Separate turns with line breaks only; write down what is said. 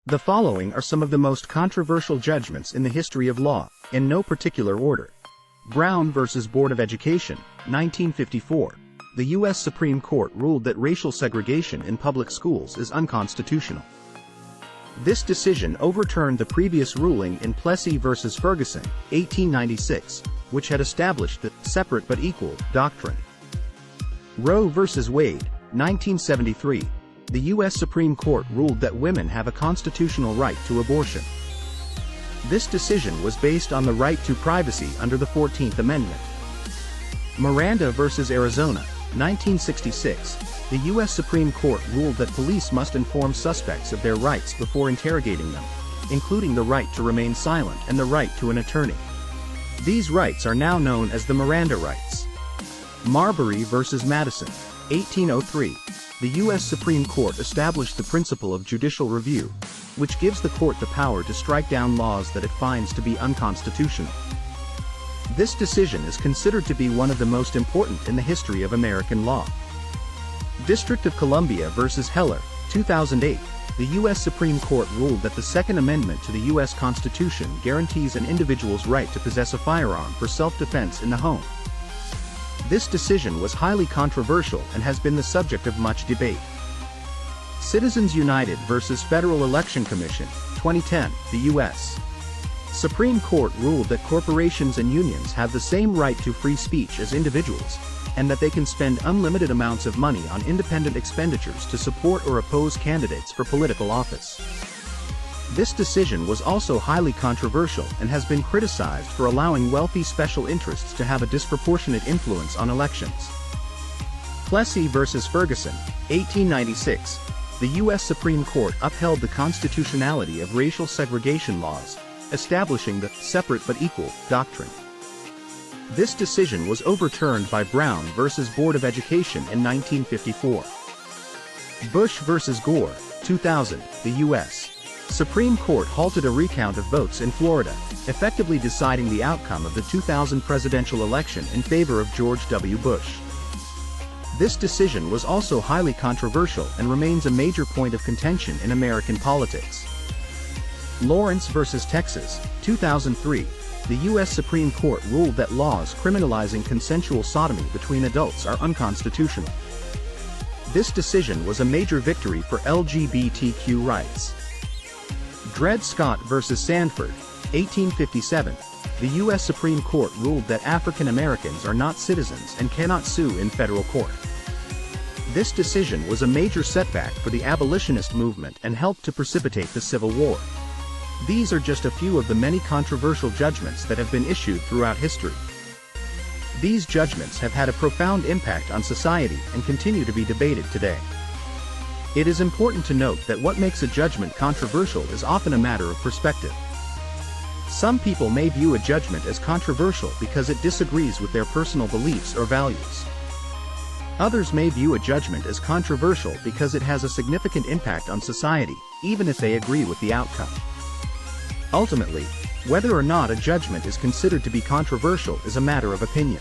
The following are some of the most controversial judgments in the history of law, in no particular order. Brown v. Board of Education, 1954. The U.S. Supreme Court ruled that racial segregation in public schools is unconstitutional. This decision overturned the previous ruling in Plessy v. Ferguson, 1896, which had established the separate but equal doctrine. Roe v. Wade, 1973. The U.S. Supreme Court ruled that women have a constitutional right to abortion. This decision was based on the right to privacy under the 14th Amendment. Miranda v. Arizona, 1966. The U.S. Supreme Court ruled that police must inform suspects of their rights before interrogating them, including the right to remain silent and the right to an attorney. These rights are now known as the Miranda rights. Marbury v. Madison, 1803. The U.S. Supreme Court established the principle of judicial review, which gives the court the power to strike down laws that it finds to be unconstitutional. This decision is considered to be one of the most important in the history of American law. District of Columbia v. Heller, 2008. The U.S. Supreme Court ruled that the Second Amendment to the U.S. Constitution guarantees an individual's right to possess a firearm for self-defense in the home. This decision was highly controversial and has been the subject of much debate. Citizens United v. Federal Election Commission, 2010. The U.S. Supreme Court ruled that corporations and unions have the same right to free speech as individuals, and that they can spend unlimited amounts of money on independent expenditures to support or oppose candidates for political office. This decision was also highly controversial and has been criticized for allowing wealthy special interests to have a disproportionate influence on elections. Plessy v. Ferguson, 1896. The U.S. Supreme Court upheld the constitutionality of racial segregation laws, establishing the separate but equal doctrine. This decision was overturned by Brown v. Board of Education in 1954. Bush v. Gore, 2000. The U.S. Supreme Court halted a recount of votes in Florida, effectively deciding the outcome of the 2000 presidential election in favor of George W. Bush. This decision was also highly controversial and remains a major point of contention in American politics. Lawrence v. Texas, 2003. The U.S. Supreme Court ruled that laws criminalizing consensual sodomy between adults are unconstitutional. This decision was a major victory for LGBTQ rights. Dred Scott v. Sandford, 1857. The U.S. Supreme Court ruled that African Americans are not citizens and cannot sue in federal court. This decision was a major setback for the abolitionist movement and helped to precipitate the Civil War. These are just a few of the many controversial judgments that have been issued throughout history. These judgments have had a profound impact on society and continue to be debated today. It is important to note that what makes a judgment controversial is often a matter of perspective. Some people may view a judgment as controversial because it disagrees with their personal beliefs or values. Others may view a judgment as controversial because it has a significant impact on society, even if they agree with the outcome. Ultimately, whether or not a judgment is considered to be controversial is a matter of opinion.